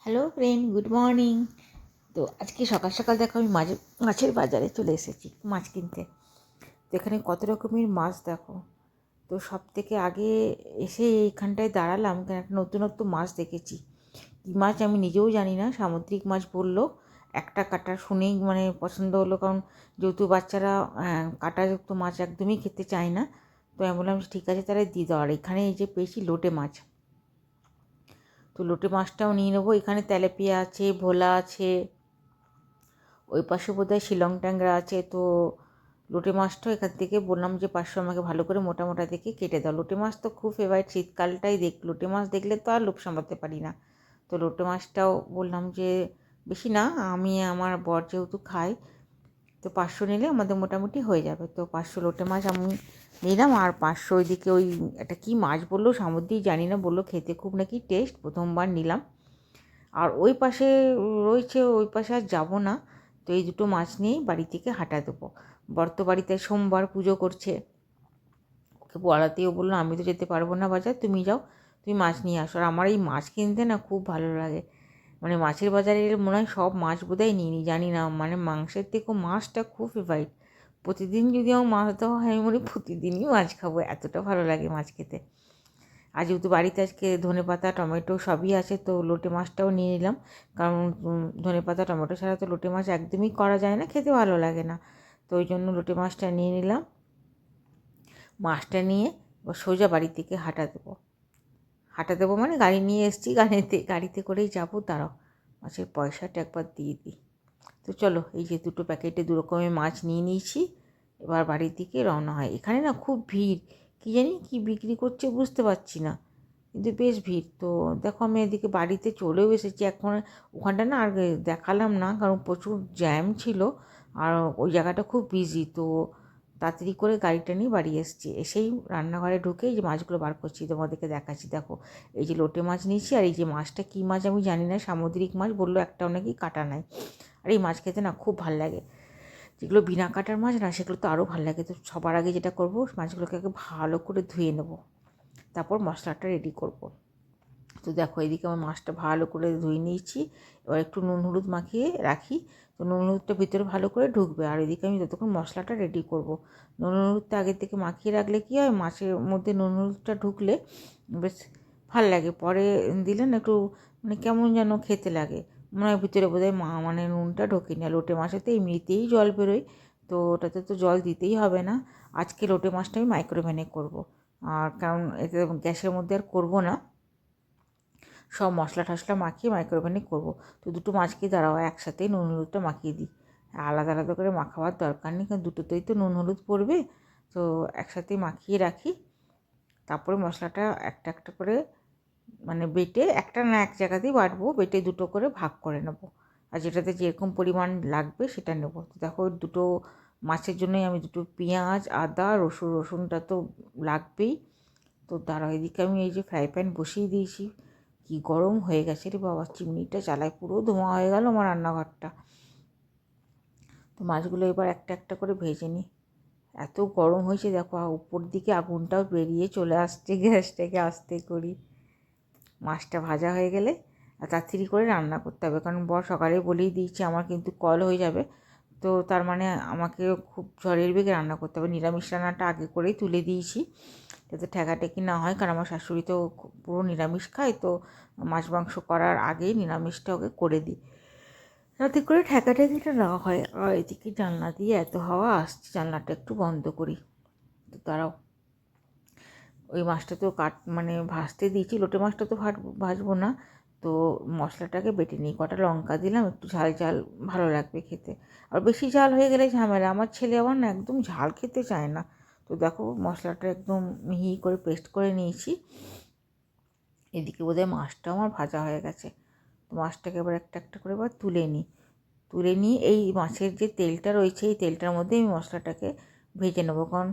Hello friend, good morning. তো আজকে সকাল সকাল দেখো আমি মাছের বাজারে চলে এসেছি মাছ কিনতে। তো এখানে কত রকমের মাছ দেখো। তো সব থেকে আগে এসে এইখানটায় দাঁড়ালাম, কেন একটা নতুনত্ব মাছ দেখেছি। কী মাছ আমি নিজেও জানি না, সামুদ্রিক মাছ বললো। একটা কাটা শুনেই মানে পছন্দ হলো, কারণ যেহেতু বাচ্চারা কাঁটাযুক্ত মাছ একদমই খেতে চায় না। তো আমি বললাম ঠিক আছে তাহলে দিয়ে দাও। আর এখানে এই যে পেয়েছি লোটে মাছ, তো লোটে মাছটাও নিয়ে নেবো। এখানে তেলাপিয়া আছে, ভোলা আছে, ওই পাশে বোধহয় শিলং ট্যাংরা আছে। তো লোটে মাছটাও এখান থেকে বললাম যে 500 আমাকে ভালো করে মোটা মোটা দেখে কেটে দাও। লোটে মাছ তো খুব ফেভারিট, শীতকালটাই লোটে মাছ দেখলে তো আর লোভ সামলাতে পারি না। তো লোটে মাছটাও বললাম যে বেশি না, আমি আমার বর যেহেতু খাই, তো 500 নিলে আমাদের মোটামুটি হয়ে যাবে। তো 500 লোটে মাছ আমি নিলাম, আর 500 ওইদিকে ওই একটা কী মাছ বললো, সামুদ্রিক জানি না, বললো খেতে খুব নাকি টেস্ট, প্রথমবার নিলাম। আর ওই পাশে রয়েছে, ওই পাশে আর যাবো না। তো এই দুটো মাছ নিয়েই বাড়ি থেকে হাঁটা দেবো। বর্ত বাড়িতে সোমবার পুজো করছে, ওকে বলাতেও বললো আমি তো যেতে পারবো না বাজার, তুমি যাও, তুমি মাছ নিয়ে আসো। আর আমার এই মাছ কিনতে না খুব ভালো লাগে, মানে মাছের বাজারে মনে হয় সব মাছ বোধহয় নিয়ে নিই, জানি না, মানে মাংসের থেকেও মাছটা খুব ফেভারিট। প্রতিদিন যদি আমার মাছ দেওয়া হয়, আমি মনে প্রতিদিনই মাছ খাবো, এতটা ভালো লাগে মাছ খেতে। আর যেহেতু বাড়িতে আজকে ধনেপাতা টমেটো সবই আছে, তো লোটে মাছটাও নিয়ে নিলাম, কারণ ধনেপাতা টমেটো ছাড়া তো লোটে মাছ একদমই করা যায় না, খেতে ভালো লাগে না। তো ওই জন্য লোটে মাছটা নিয়ে নিলাম। মাছটা নিয়ে সোজা বাড়ি থেকে হাঁটা দেবো মানে গাড়ি নিয়ে এসেছি, গাড়িতে করেই যাবো। দাঁড়াও, মাছের পয়সাটা একবার দিয়ে দিই। তো চলো, এই যে দুটো প্যাকেটে দু রকমের মাছ নিয়ে নিয়েছি, এবার বাড়ির দিকে রওনা হয়। এখানে না খুব ভিড়, কী জানি কী বিক্রি করছে বুঝতে পারছি না, কিন্তু বেশ ভিড়। তো দেখো আমি এদিকে বাড়িতে চলেও এসেছি এখন। ওখানটা না আর দেখালাম না, কারণ প্রচুর জ্যাম ছিল, আর ওই জায়গাটা খুব বিজি। তো তাড়াতাড়ি করে গাড়িটা নিয়ে বাড়ি এসেছি। এসেই রান্নাঘরে ঢুকে এই যে মাছগুলো বার করছি, তোমাদেরকে দেখাচ্ছি। দেখো এই যে লোটে মাছ নিয়েছি, আর এই যে মাছটা কী মাছ আমি জানি না, সামুদ্রিক মাছ বললো, একটাও নাকি কাটা নাই। আর এই মাছ খেতে না খুব ভাল লাগে। যেগুলো বিনা কাটার মাছ না, সেগুলো তো আরও ভালো লাগে। তো সবার আগে যেটা করবো, মাছগুলোকে আগে ভালো করে ধুয়ে নেবো, তারপর মশলাটা রেডি করব। তো দেখো এদিকে আমার মাছটা ভালো করে ধুয়ে নিয়েছি, এবার একটু নুন হলুদ মাখিয়ে রাখি। তো নুন হলুদটা ভিতরে ভালো করে ঢুকবে, আর এদিকে আমি ততক্ষণ মশলাটা রেডি করব। নুন হলুদটা আগের থেকে মাখিয়ে রাখলে কী হয়, মাছের মধ্যে নুন হলুদটা ঢুকলে বেশ ভাল লাগে, পরে দিলে না একটু মানে কেমন যেন খেতে লাগে, মনে হয় ভিতরে বোধহয় মানে নুনটা ঢোকে না। লোটে মাছেতে এমনিতেই জল বেরোয়, তো ওটাতে তো জল দিতেই হবে না। আজকে লোটে মাছটা আমি মাইক্রোওভেনে করব, আর কারণ এতে গ্যাসের মধ্যে আর করবো না, সব মশলা টশলা মাখিয়ে মাইক্রোওভেনে করবো। তো দুটো মাছকে দাঁড়াও একসাথেই নুন হলুদটা মাখিয়ে দিই, আলাদা আলাদা করে মাখাবার দরকার নেই, কারণ দুটোতেই তো নুন হলুদ পড়বে। তো একসাথেই মাখিয়ে রাখি, তারপরে মশলাটা একটা একটা করে মানে বেটে, একটা না এক জায়গাতেই বাটবো, বেটে দুটো করে ভাগ করে নেবো, আর যেটাতে যেরকম পরিমাণ লাগবে সেটা নেবো। তো দেখো দুটো মাছের জন্যই আমি দুটো পেঁয়াজ, আদা, রসুনটা তো লাগবেই। তো দাঁড়াও, এদিকে আমি এই যে ফ্রাই প্যান বসিয়ে দিয়েছি, কি গরম হয়ে গেছে রে বাবা, চিমনিটা চালায় পুরো ধোঁয়া হয়ে গেল আমার রান্নাঘরটা। তো মাছগুলো এবার একটা একটা করে ভেজে নিই। এত গরম হয়েছে দেখো, উপর দিকে আগুনটাও বেরিয়ে চলে আসছে, গ্যাসটাকে আস্তে করি। মাছটা ভাজা হয়ে গেলে তাড়াতাড়ি করে রান্না করতে হবে, কারণ বর সকালে বলেই দিয়েছে আমার কিন্তু কল হয়ে যাবে। তো তার মানে আমাকে খুব ঝড়ের বেগে রান্না করতে হবে। নিরামিষ রান্নাটা আগে করেই তুলে দিয়েছি, যাতে ঠেকাঠেকি না হয়, কারণ আমার শাশুড়ি তো পুরো নিরামিষ খায়। তো মাছ মাংস করার আগেই নিরামিষটা ওকে করে দিই, যাতে করে ঠেকাঠেকিটা না হয়। আর এদিকে জানলা দিয়ে এত হাওয়া আসছে, জানলাটা একটু বন্ধ করি। তো তারাও ওই মাছটা তো মানে ভাজতে দিয়েছি, লোটে মাছটা তো ভাজবো না। তো মশলাটাকে বেটে নিই, কটা লঙ্কা দিলাম, একটু ঝাল ঝাল ভালো লাগবে খেতে। আর বেশি ঝাল হয়ে গেলে ঝামেলা, আমার ছেলে আবার না একদম ঝাল খেতে চায় না। তো দেখো মশলাটা একদম মিহি করে পেস্ট করে নিয়েছি। এদিকে বোধহয় মাছটা আমার ভাজা হয়ে গেছে। তো মাছটাকে এবার একটা একটা করে এবার তুলে নিয়ে এই মাছের যে তেলটা রয়েছে, এই তেলটার মধ্যে আমি মশলাটাকে ভেজে নেবো। কারণ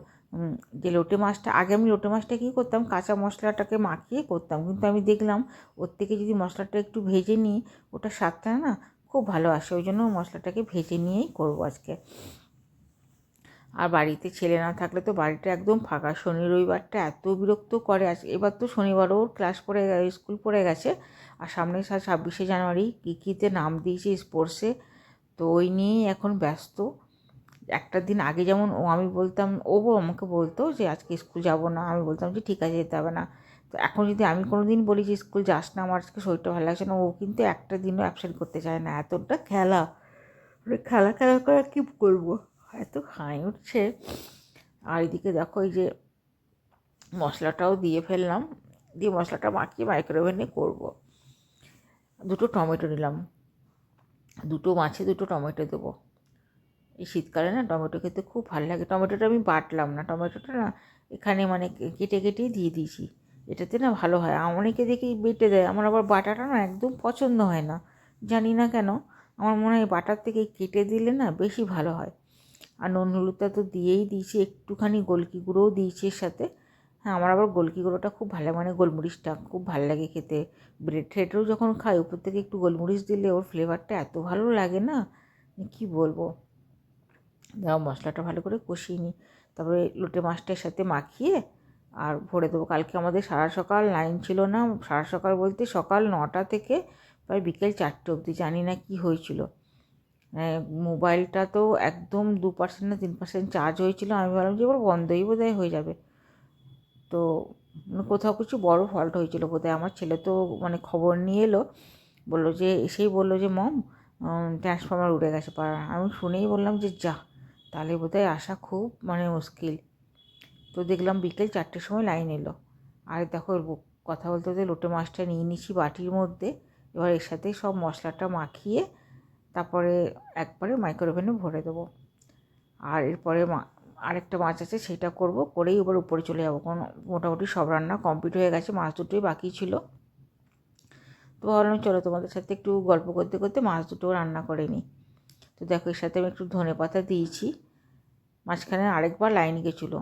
যে লোটে মাছটা, আগে আমি লোটে মাছটা কী করতাম, কাঁচা মশলাটাকে মাখিয়ে করতাম, কিন্তু আমি দেখলাম ওর থেকে যদি মশলাটা একটু ভেজে নিই, ওটা স্বাদটা না খুব ভালো আসে। ওই জন্য মশলাটাকে ভেজে নিয়েই করবো আজকে। আর বাড়িতে ছেলে না থাকলে তো বাড়িটা একদম ফাঁকা। শনি রবিবারটা এত বিরক্ত করে। এবার তো শনিবারও ওর ক্লাস পড়ে স্কুল পড়ে গেছে, আর সামনে 26শে জানুয়ারি কীতে নাম দিয়েছে স্পোর্টসে, তো ওই নিয়েই এখন ব্যস্ত। একটা দিন আগে যেমন আমি বলতাম, আমাকে বলতো যে আজকে স্কুল যাব না, আমি বলতাম যে ঠিক আছে যেতে হবে না। তো এখন যদি আমি কোনো দিন বলি যে স্কুল যাস না, আমার আজকে শরীরটা ভালো লাগছে না, ও কিন্তু একটা দিনও অ্যাবসেন্ট করতে চায় না। এতটা খেলা খেলা খেলা করে কী করবো, এত হাই উঠছে। আর এদিকে দেখো এই যে মশলাটাও দিয়ে ফেললাম, দিয়ে মশলাটা মাখিয়ে মাইক্রোওভেনে করবো। 2টো টমেটো নিলাম, 2টো মাছে 2টো টমেটো দেবো। এই শীতকালে না টমেটো খেতে খুব ভালো লাগে। টমেটোটা আমি বাটলাম না, টমেটোটা না এখানে মানে কেটে কেটেই দিয়ে দিয়েছি, এটাতে না ভালো হয়। অনেকে দেখি বেটে দেয়, আমার আবার বাটাটা না একদম পছন্দ হয় না, জানি না কেন। আমার মনে হয় বাটার থেকে কেটে দিলে না বেশি ভালো হয়। আর নুন হলুদটা তো দিয়েই দিয়েছি, একটুখানি গোলকি গুঁড়োও দিয়েছি এর সাথে। হ্যাঁ, আমার আবার গোলকি গুঁড়োটা খুব ভালো, মানে গোলমরিচটা খুব ভালো লাগে খেতে। ব্রেড ট্রেডেও যখন খাই উপর থেকে একটু গোলমরিচ দিলে ওর ফ্লেভারটা এত ভালো লাগে না, কী বলবো। দাও মশলাটা ভালো করে কষিয়ে নিই, তারপরে লোটে মাছটার সাথে মাখিয়ে আর ভরে দেবো। কালকে আমাদের সারা সকাল লাইন ছিল না, সারা সকাল বলতে সকাল 9টা থেকে প্রায় বিকেল 4টে অবধি, জানি না কি হয়েছিল। মোবাইলটা তো একদম 2% না 3% চার্জ হয়েছিল। আমি ভাবলাম যে এবার বন্ধই বোধহয় হয়ে যাবে। তো কোথাও কিছু বড় ফল্ট হয়েছিল বোধহয়। আমার ছেলে তো মানে খবর নিয়ে এলো, বললো যে এসেই বললো যে মম ট্রান্সফর্মার উড়ে গেছে পাড়ার। আমি শুনেই বললাম যে যা, তাহলে বোধহয় আসা খুব মানে মুশকিল। তো দেখলাম বিকেল 4টের সময় লাইন এলো। আর দেখো কথা বলতে বলতে লোটে মাছটা নিয়ে নিচ্ছি বাটির মধ্যে। এবার এর সাথে সব মশলাটা মাখিয়ে তারপরে একবারে মাইক্রোওভেনে ভরে দেবো। আর এরপরে আরেকটা মাছ আছে, সেটা করব, করেই এবার উপরে চলে যাবো, কারণ মোটামুটি সব রান্না কমপ্লিট হয়ে গেছে, মাছ দুটোই বাকি ছিল। তো ভাবলাম চলো তোমাদের সাথে একটু গল্প করতে করতে মাছ দুটোও রান্না করে নিই। তো দেখো এর সাথে আমি একটু ধনেপাতা দিয়েছি। মাঝখানে আরেকবার লাইন গেছিলো,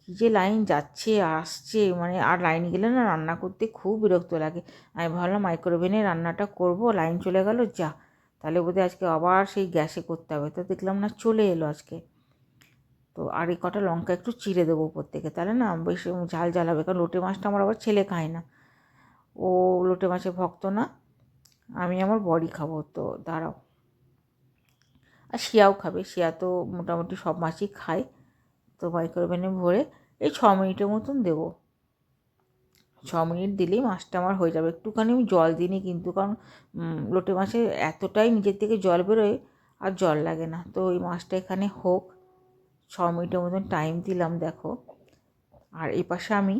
কী যে লাইন যাচ্ছে আসছে, মানে আর লাইন গেলে না রান্না করতে খুব বিরক্ত লাগে। আমি ভাবলাম মাইক্রোওভেনে রান্নাটা করব, লাইন চলে গেল, যা তাহলে বোধহয় আজকে আবার সেই গ্যাসে করতে হবে। তো দেখলাম না চলে এলো আজকে। তো আর এই কটা লঙ্কা একটু চিড়ে দেবো উপর থেকে, তাহলে না বেশ ঝাল ঝাল হবে। কারণ লোটে মাছটা আমার আবার ছেলে খায় না, ও লোটে মাছের ভক্ত না, আমি আমার বরই খাবো। তো দাঁড়াও, আর শিয়াও খাবে, শিয়া তো মোটামুটি সব মাছই খায়। তো মাইক্রোওভেনে ভরে এই 6 মিনিটের মতন দেবো। 6 মিনিট দিলেই মাছটা আমার হয়ে যাবে। একটুখানি আমি জল দিইনি কিন্তু, কারণ লোটে মাছে এতটাই নিজের থেকে জল বেরোয় আর জল লাগে না। তো ওই মাছটা এখানে হোক, 6 মিনিটের মতন টাইম দিলাম দেখো। আর এই পাশে আমি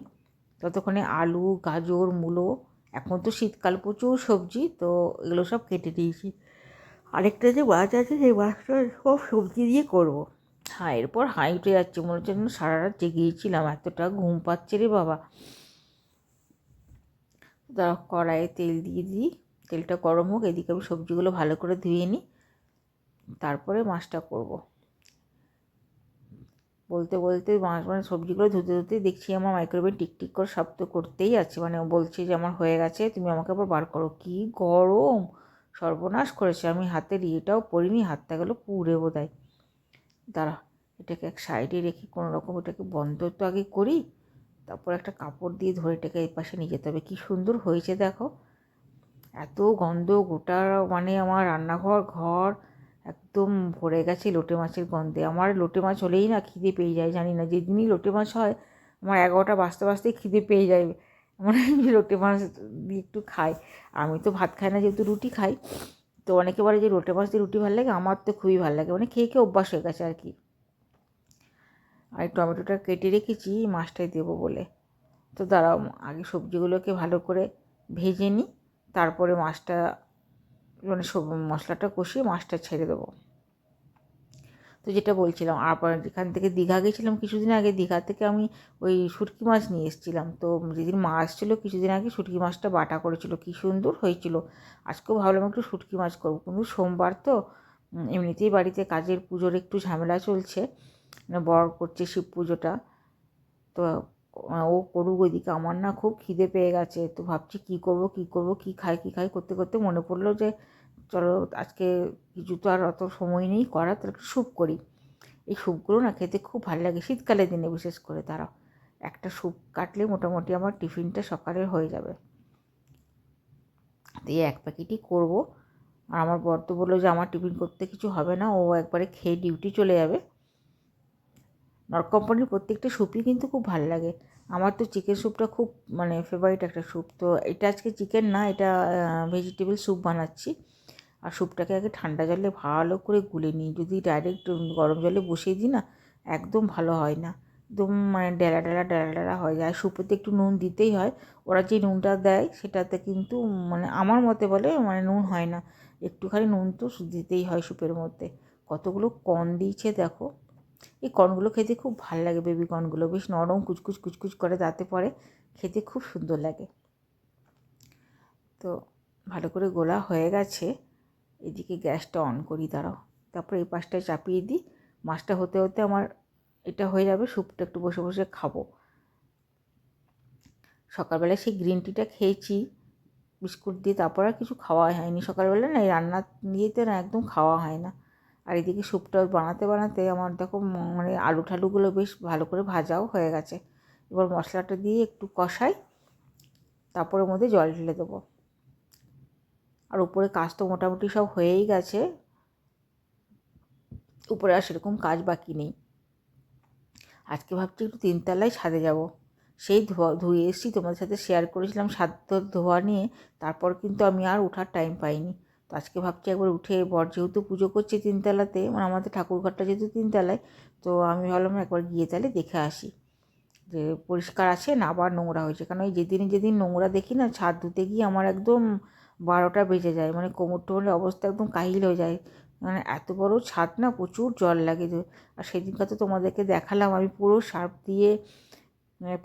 ততক্ষণে আলু, গাজর, মূলো, এখন তো শীতকাল প্রচুর সবজি, তো এগুলো সব কেটে দিয়েছি। আরেকটা যে মাছ আছে সেই মাছটা সব সবজি দিয়ে করবো। হ্যাঁ, এরপর হাই উঠে যাচ্ছে, মনে হচ্ছে যেন সারা রাত জেগেইছিলাম, এতটা ঘুম পাচ্ছে রে বাবা। কড়াইয়ে তেল দিয়ে দিই, তেলটা গরম হোক, এদিকে আমি সবজিগুলো ভালো করে ধুয়ে নিই, তারপরে মাছটা করব। বলতে বলতে মাছ মানে সবজিগুলো ধুতে ধুতে দেখছি আমার মাইক্রোওভেন টিকটিক করে শব্দ করতেই আছে, মানে বলছে যে আমার হয়ে গেছে, তুমি আমাকে আবার বার করো। কী গরম, সর্বনাশ করেছে। আমি হাতের ইয়েটাও পরিনি, হাতটা গেলো পুড়ে বোধহয়। দাঁড়া, এটাকে এক সাইডে রেখে কোনো রকম এটাকে বন্ধ তো আগে করি, তারপর একটা কাপড় দিয়ে ধরে এটাকে এই পাশে নিয়ে যেতে হবে। কী সুন্দর হয়েছে দেখো, এত গন্ধ গোটা, মানে আমার রান্নাঘর ঘর একদম ভরে গেছে লোটে মাছের গন্ধে। আমার লোটে মাছ হলেই না খিদে পেয়ে যায়, জানি না, যেদিনই লোটে মাছ হয় আমার 11টা বাজতে বাজতেই খিদে পেয়ে যায়, মানে লোটে মাছ দিয়ে একটু খাই। আমি তো ভাত খাই না, যেহেতু রুটি খাই। তো অনেকে বলে যে লোটে মাছ দিয়ে রুটি ভালো লাগে, আমার তো খুবই ভালো লাগে, মানে খেয়ে খেয়ে অভ্যাস হয়ে গেছে আর কি। আর টমেটোটা কেটে রেখেছি মাছটাই দেবো বলে। তো দাঁড়াও, আগে সবজিগুলোকে ভালো করে ভেজে নিই, তারপরে মাছটা মানে মশলাটা কষিয়ে মাছটা ছেড়ে দেবো। তো যেটা বলছিলাম, আর যেখান থেকে দীঘা গেছিলাম কিছুদিন আগে, দীঘা থেকে আমি ওই শুটকি মাছ নিয়ে এসেছিলাম। তো যেদিন মা আসছিলো কিছুদিন আগে, শুটকি মাছটা বাটা করেছিল, কী সুন্দর হয়েছিল। আজকেও ভাবলাম একটু শুটকি মাছ করবো, কিন্তু সোমবার তো এমনিতেই বাড়িতে কাজের পুজোর একটু ঝামেলা চলছে, মানে বর করছে শিব পুজোটা। তো ও করুক ওইদিকে, আমার না খুব খিদে পেয়ে গেছে। তো ভাবছি কী করব কী খাই করতে করতে মনে পড়লো যে চলো আজকে কিছু তো আর অত সময় নেই করার, তো একটু স্যুপ করি। এই স্যুপগুলো না খেতে খুব ভালো লাগে শীতকালের দিনে বিশেষ করে। তারাও একটা স্যুপ কাটলে মোটামুটি আমার টিফিনটা সকালের হয়ে যাবে। তো এই এক প্যাকেটই করবো। আর আমার বর তো বললো যে আমার টিফিন করতে কিছু হবে না, ও একবারে খেয়ে ডিউটি চলে যাবে। নর্থ কোম্পানির প্রত্যেকটা স্যুপই কিন্তু খুব ভালো লাগে। আমার তো চিকেন স্যুপটা খুব মানে ফেভারিট একটা স্যুপ। তো এটা আজকে চিকেন না, এটা ভেজিটেবল স্যুপ বানাচ্ছি। আর স্যুপটাকে আগে ঠান্ডা জলে ভালো করে গুলে নিই। যদি ডাইরেক্ট গরম জলে বসিয়ে দিই না, একদম ভালো হয় না, একদম মানে ডেলা ডেলা ডেলা ডেলা হয়ে যায়। স্যুপেতে একটু নুন দিতেই হয়। ওরা যে নুনটা দেয় সেটাতে কিন্তু মানে আমার মতে বলে মানে নুন হয় না, একটুখানি নুন তো দিতেই হয় স্যুপের মধ্যে। কতগুলো কর্ন দিয়েছে দেখো। এই কর্নগুলো খেতে খুব ভালো লাগে, বেবি কর্নগুলো বেশ নরম কুচকুচ কুচকুচ করে দাঁতে পড়ে, খেতে খুব সুন্দর লাগে। তো ভালো করে গোলা হয়ে গেছে। এদিকে গ্যাসটা অন করি, দাঁড়াও। তারপরে এই পাশটায় চাপিয়ে দিই। মাছটা হতে হতে আমার এটা হয়ে যাবে, স্যুপটা একটু বসে বসে খাবো। সকালবেলায় সেই গ্রিন টিটা খেয়েছি বিস্কুট দিয়ে, তারপর আর কিছু খাওয়াই হয়নি। সকালবেলা না এই রান্না দিয়েতে না একদম খাওয়া হয় না। আর এদিকে স্যুপটা বানাতে বানাতে আমার দেখো মানে আলু ঠালুগুলো বেশ ভালো করে ভাজাও হয়ে গেছে। এবার মশলাটা দিয়ে একটু কষাই, তারপরের মধ্যে জল ঢেলে দেবো। আর উপরে কাজ তো মোটামুটি সব হয়েই গেছে, উপরে আর সেরকম কাজ বাকি নেই। আজকে ভাবছি একটু তিনতলায় ছাদে যাব। সেই ধুয়ে এসেছি, তোমাদের সাথে শেয়ার করেছিলাম ছাদ ধোয়া নিয়ে, তারপর কিন্তু আমি আর ওঠার টাইম পাইনি। তো আজকে ভাবছি একবার উঠে, বর যেহেতু পুজো করছে তিনতলাতে, মানে আমাদের ঠাকুরঘরটা যেহেতু তিনতলায়, তো আমি ভাবলাম একবার গিয়ে তাহলে দেখে আসি যে পরিষ্কার আছে না আবার নোংরা হয়েছে। কারণ ওই যেদিন যেদিন নোংরা দেখি না, ছাদ ধুতে গিয়ে আমার একদম 12টা বেজে যায়, মানে কোমর টোমরের অবস্থা একদম কাহিল হয়ে যায়। মানে এত বড় ছাদ না, প্রচুর জল লাগে। আর সেদিনকার তো তোমাদেরকে দেখালাম, আমি পুরো সার্ফ দিয়ে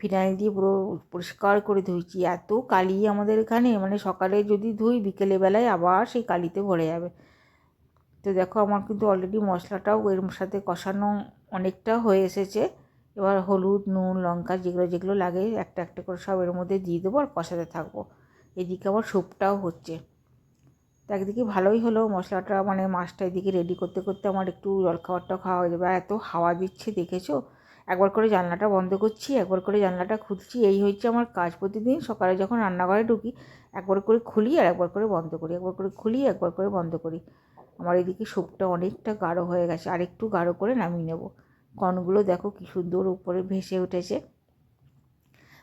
ফিনাইল দিয়ে পুরো পরিষ্কার করে ধুইছি। এত কালি আমাদের এখানে, মানে সকালে যদি ধুই বিকেলে বেলায় আবার সেই কালিতে ভরে যাবে। তো দেখো আমার কিন্তু অলরেডি মশলাটাও এর সাথে কষানো অনেকটা হয়ে এসেছে। এবার হলুদ নুন লঙ্কা যেগুলো যেগুলো লাগে একটা একটা করে সব এর মধ্যে দিয়ে দেবো আর কষাতে থাকবো। এদিকে আমার স্যুপটাও হচ্ছে। তো একদিকে ভালোই হলো মশলাটা, মানে মাছটা এদিকে রেডি করতে করতে আমার একটু জলখাবারটাও খাওয়া হয়ে যাবে। আর এত হাওয়া দিচ্ছে দেখেছো, একবার করে জানলাটা বন্ধ করছি, একবার করে জানলাটা খুলছি, এই হচ্ছে আমার কাজ প্রতিদিন। সকালে যখন রান্নাঘরে ঢুকি একবার করে খুলি আর একবার করে বন্ধ করি, একবার করে খুলি একবার করে বন্ধ করি। আমার এদিকে স্যুপটা অনেকটা গাঢ় হয়ে গেছে, আর একটু গাঢ় করে নামিয়ে নেব। কর্নগুলো দেখো কী সুন্দর উপরে ভেসে উঠেছে।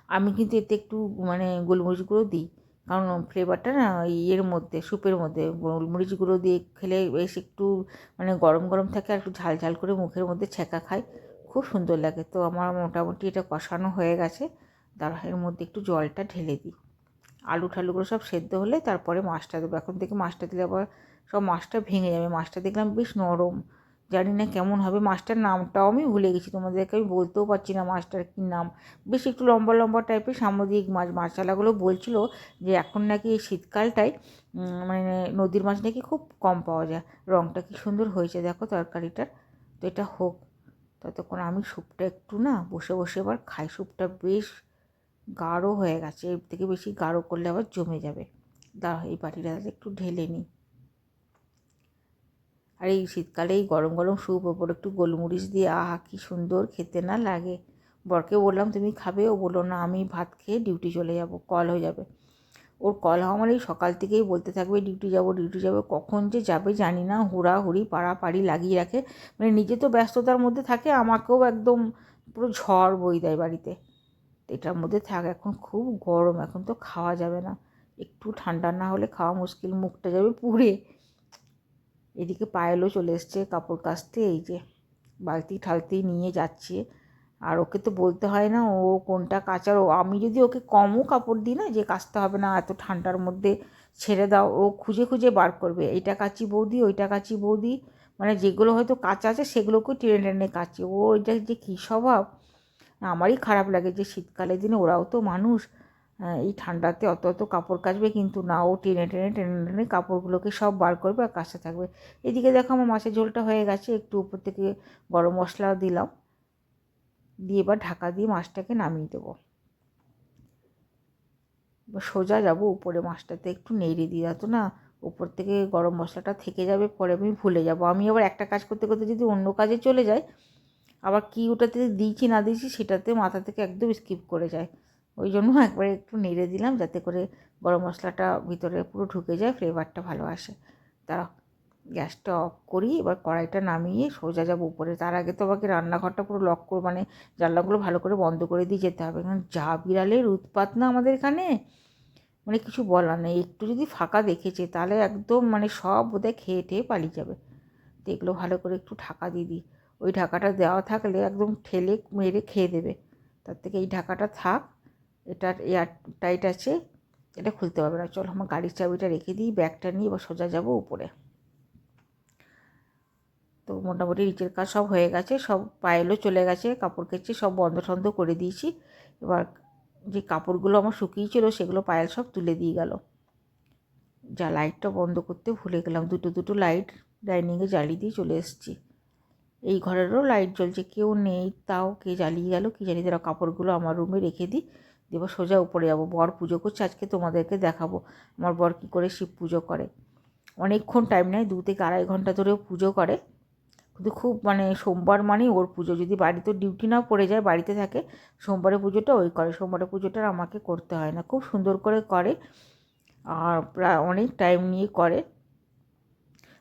আমি কিন্তু এতে একটু মানে গোলমরিচ গুঁড়ো দিই, কারণ ফ্লেভারটা না ইয়ের মধ্যে স্যুপের মধ্যে গোলমরিচ গুঁড়ো দিয়ে খেলে বেশ একটু মানে গরম গরম থাকে, আর একটু ঝাল ঝাল করে মুখের মধ্যে ছ্যাঁকা খাই, খুব সুন্দর লাগে। তো আমার মোটামুটি এটা কষানো হয়ে গেছে। তার এর মধ্যে একটু জলটা ঢেলে দিই। আলু ঠালুগুলো সব সেদ্ধ হলে তারপরে মাছটা দেবো। এখন থেকে মাছটা দিলে আবার সব মাছটা ভেঙে যাবে। মাছটা দেখলাম বেশ নরম, জানি না কেমন হবে। মাছটার নামটাও আমি ভুলে গেছি, তোমাদেরকে আমি বলতেও পারছি না মাছটার কী নাম। বেশ একটু লম্বা লম্বা টাইপের সামুদ্রিক মাছ। মাছওয়ালাগুলো বলছিল যে এখন নাকি এই শীতকালটায় মানে নদীর মাছ নাকি খুব কম পাওয়া যায়। রঙটা কী সুন্দর হয়েছে দেখো তরকারিটার। তো এটা হোক, ততক্ষণ আমি স্যুপটা একটু না বসে বসে এবার খাই। স্যুপটা বেশ গাঢ় হয়ে গেছে, এর থেকে বেশি গাঢ় করলে আবার জমে যাবে। দাঁড়াও এই বাটিটা একটু ঢেলে নিই। আর এই শীতকালে এই গরম গরম স্যুপ, ওপর একটু গোলমরিচ দিয়ে, আহা কী সুন্দর খেতে না লাগে। বরকে বললাম তুমি খাবে, ও বললো না আমি ভাত খেয়ে ডিউটি চলে যাব, কল হয়ে যাবে। ওর কল হওয়া মানে সকাল থেকেই বলতে থাকবে ডিউটি যাব ডিউটি যাবো, কখন যে যাবে জানি না, হুড়াহুড়ি পাড়াপাড়ি লাগিয়ে রাখে। মানে নিজে তো ব্যস্ততার মধ্যে থাকে, আমাকেও একদম পুরো ঝড় বই দেয় বাড়িতে। এটার মধ্যে থাক, এখন খুব গরম, এখন তো খাওয়া যাবে না, একটু ঠান্ডা না হলে খাওয়া মুশকিল, মুখটা যাবে পুড়ে। এদিকে পায়েলও চলে এসছে কাপড় কাচতে, এই যে বালতি ঠালতি নিয়ে যাচ্ছে। আর ওকে তো বলতে হয় না ও কোনটা কাচার, আমি যদি ওকে কমও কাপড় দিই না যে কাচতে হবে না এত ঠান্ডার মধ্যে ছেড়ে দাও, ও খুঁজে খুঁজে বার করবে এইটা কাচি বৌদি ওইটা কাচি বৌদি, মানে যেগুলো হয়তো কাঁচা আছে সেগুলোকেও টেনে টেনে কাচি। ও এটা যে কী স্বভাব, আমারই খারাপ লাগে যে শীতকালের দিনে ওরাও তো মানুষ, এই ঠান্ডাতে অত অত কাপড় কাচবে, কিন্তু না, ও টেনে টেনে টেনে টেনে কাপড়গুলোকে সব বার করবে আর কাচতে থাকবে। এদিকে দেখো আমার মাছের ঝোলটা হয়ে গেছে, একটু উপর থেকে গরম মশলাও দিলাম, দিয়ে এবার ঢাকা দিয়ে মাছটাকে নামিয়ে দেবো। এবার সোজা যাবো উপরে, মাছটাতে একটু নেড়ে দিয়ে তো না উপর থেকে গরম মশলাটা থেকে যাবে, পরে আমি ভুলে যাব। আমি আবার একটা কাজ করতে করতে যদি অন্য কাজে চলে যাই আবার কি ওটাতে দিয়েছি না দিয়েছি সেটাতে মাথা থেকে একদম স্কিপ করে যায়। ওই জন্য একবারে একটু নেড়ে দিলাম যাতে করে গরম মশলাটা ভিতরে পুরো ঢুকে যায়, ফ্লেভারটা ভালো আসে। দাঁড়াও, গ্যাসটা অফ করি, এবার কড়াইটা নামিয়ে সোজা যাবো উপরে। তার আগে তো আমাকে রান্নাঘরটা পুরো লক করে মানে জানলাগুলো ভালো করে বন্ধ করে দিয়ে যেতে হবে, কারণ যা বিড়ালের উৎপাত না আমাদের এখানে, মানে কিছু বলার নেই। একটু যদি ফাঁকা দেখেছে তাহলে একদম মানে সব বোধহয় খেয়ে টেয়ে পালিয়ে যাবে। তো এগুলো ভালো করে একটু ঢাকা দিয়ে দিই। ওই ঢাকাটা দেওয়া থাকলে একদম ঠেলে মেরে খেয়ে দেবে। তার থেকে এই ঢাকাটা থাক, এটার এয়ার টাইট আছে, এটা খুলতে পারবে না। চলো আমার গাড়ির চাবিটা রেখে দিই, ব্যাগটা নিয়ে এবার সোজা যাবো উপরে। তো মোটামুটি নিচের কাজ সব হয়ে গেছে, সব পায়েলও চলে গেছে, কাপড় কেচে সব বন্ধ টন্ধ করে দিয়েছি। এবার যে কাপড়গুলো আমার শুকিয়েছিল সেগুলো পায়েল সব তুলে দিয়ে গেল। যা লাইটটা বন্ধ করতে ভুলে গেলাম, দুটো লাইট ডাইনিংয়ে জ্বালিয়ে দিয়ে চলে এসেছি। এই ঘরেরও লাইট জ্বলছে, কেউ নেই, তাও কে জ্বালিয়ে গেল কি জানি। তারা কাপড়গুলো আমার রুমে রেখে দিই, দেবো সোজা উপরে যাবো। বর পুজো করছে, আজকে তোমাদেরকে দেখাবো আমার বর কী করে শিব পুজো করে। অনেকক্ষণ টাইম নেয়, 2 থেকে 2.5 ঘন্টা ধরেও পুজো করে। কিন্তু খুব মানে সোমবার মানেই ওর পুজো, যদি বাড়িতে ডিউটি না পড়ে যায়, বাড়িতে থাকে, সোমবারের পুজোটা ওই করে, সোমবারের পুজোটা আমাকে করতে হয় না। খুব সুন্দর করে করে আর প্রায় অনেক টাইম নিয়ে করে।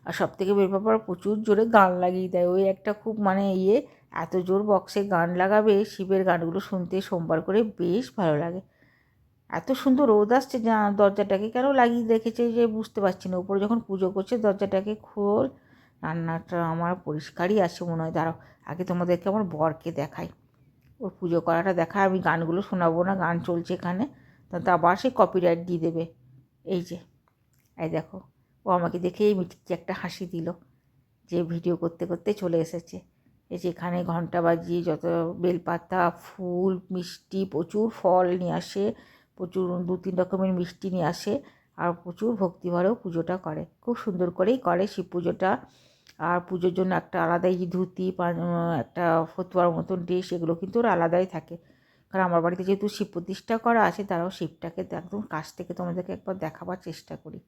আর সবথেকে বের ব্যাপার, প্রচুর জোরে গান লাগিয়ে দেয়। ওই একটা খুব মানে এত জোর বক্সে গান লাগাবে, শিবের গানগুলো শুনতে সোমবার করে বেশ ভালো লাগে। এত সুন্দর রোদ আসছে, যা দরজাটাকে কেন লাগিয়ে রেখেছে যে বুঝতে পারছি না। উপরে যখন পুজো করছে দরজাটাকে খোল, রান্নাটা আমার পরিষ্কারই আছে মনে হয়। দাঁড়াও, আগে তোমাদেরকে আমার বরকে দেখাই, ওর পুজো করাটা দেখায়। আমি গানগুলো শোনাবো না, গান চলছে এখানে, তো আবার সে কপিরাইট দিয়ে দেবে। এই যে, এই দেখো, ও আমাকে দেখেই মিটিকে একটা হাসি দিল, যে ভিডিও করতে করতে চলে এসেছে। এই যে এখানে ঘন্টা বাজিয়ে যত বেলপাতা, ফুল, মিষ্টি, প্রচুর ফল নিয়ে আসে, প্রচুর 2-3 রকমের মিষ্টি নিয়ে আসে, আর প্রচুর ভক্তিভরেও পুজোটা করে। খুব সুন্দর করেই করে শিব পুজোটা। আর পুজোর জন্য একটা আলাদাই ধুতি, একটা ফতুয়ার মতন ড্রেস, এগুলো কিন্তু ওর আলাদাই থাকে। কারণ আমার বাড়িতে যেহেতু শিব প্রতিষ্ঠা করা আছে, তারাও শিবটাকে একদম কাছ থেকে তোমাদেরকে একবার দেখাবার চেষ্টা করি।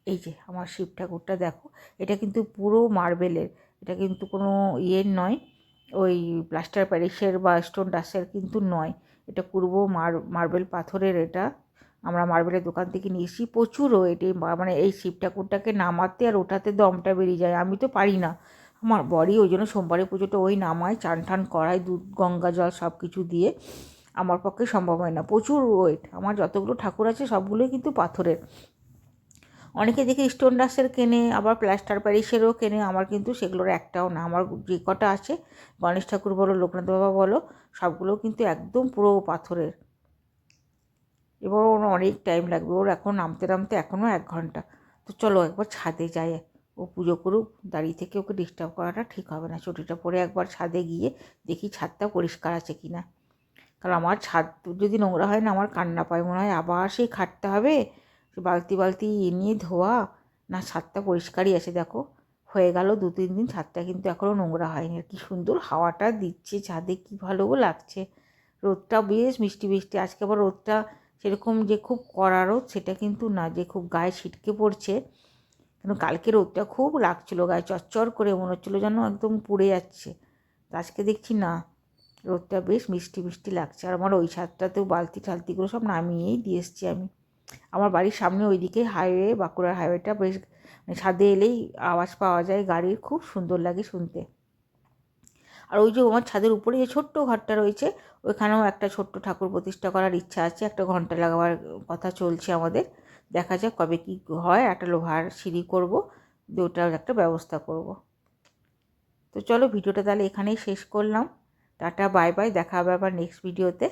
এই যে আমার শিব ঠাকুরটা দেখো, এটা কিন্তু পুরো মার্বেলের, এটা কিন্তু কোনো নয়, ওই প্লাস্টার প্যারিসের বা স্টোন ডাস্টের কিন্তু নয়। এটা পূর্ব মার্বেল পাথরের। এটা আমরা মার্বেলের দোকান থেকে নিয়েছি। প্রচুর ওয়েট, মানে এই শিব ঠাকুরটাকে নামাতে আর ওঠাতে দমটা বেরিয়ে যায়। আমি তো পারি না, আমার বরই, ওই জন্য সোমবারের পুজোটা ওই নামায়, চান টান করায়, দুধ গঙ্গা জল সব কিছু দিয়ে। আমার পক্ষে সম্ভব হয় না, প্রচুর ওয়েট। আমার যতগুলো ঠাকুর আছে সবগুলোই কিন্তু পাথরের। অনেকে দেখে স্টোন ডাস্টের কেনে, আবার প্লাস্টার প্যারিসেরও কেনে, আমার কিন্তু সেগুলোর একটাও না। আমার যে কটা আছে, গণেশ ঠাকুর বলো, লোকনাথ বাবা বলো, সবগুলো কিন্তু একদম পুরো পাথরের। এবার ওর অনেক টাইম লাগবে, ওর এখন নামতে নামতে এখনও 1 ঘন্টা। তো চলো একবার ছাদে যাই, ও পুজো করুক, দাঁড়িয়ে থেকে ওকে ডিস্টার্ব করাটা ঠিক হবে না। চটিটা পরে একবার ছাদে গিয়ে দেখি ছাদটা পরিষ্কার আছে কি না। কারণ আমার ছাদ যদি নোংরা হয় না, আমার কান্না পায়, মনে হয় আবার সেই খাটতে হবে, বালতি বালতি নিয়ে ধোয়া। না, ছাদটা পরিষ্কারই আছে। দেখো, হয়ে গেল 2-3 দিন, ছাদটা কিন্তু এখনও নোংরা হয়নি। আর কি সুন্দর হাওয়াটা দিচ্ছে ছাদে, কী ভালোও লাগছে। রোদটা বেশ মিষ্টি মিষ্টি। আজকে আবার রোদটা সেরকম যে খুব কড়া রোদ সেটা কিন্তু না, যে খুব গায়ে ছিটকে পড়ছে। কেন কালকে রোদটা খুব লাগছিলো, গায়ে চচ্চর করে মনে হচ্ছিলো যেন একদম পুড়ে যাচ্ছে। আজকে দেখছি না, রোদটা বেশ মিষ্টি মিষ্টি লাগছে। আর আমার ওই ছাদটাতেও বালতি টালতিগুলো সব নামিয়েই দিয়ে এসেছি আমি। আমার বাড়ির সামনে ওইদিকে হাইওয়ে, বাঁকুড়ার হাইওয়েটা বেশ, মানে ছাদে এলেই আওয়াজ পাওয়া যায় গাড়ির, খুব সুন্দর লাগে শুনতে। আর ওই যে আমার ছাদের উপরে যে ছোট্ট ঘরটা রয়েছে, ওইখানেও একটা ছোট্ট ঠাকুর প্রতিষ্ঠা করার ইচ্ছা আছে। একটা ঘন্টা লাগাবার কথা চলছে আমাদের, দেখা যাক কবে কী হয়। একটা লোহার সিঁড়ি করবো, ওটার একটা ব্যবস্থা করব। তো চলো ভিডিওটা তাহলে এখানেই শেষ করলাম। টাটা, বাই বাই, দেখা হবে আবার নেক্সট ভিডিওতে।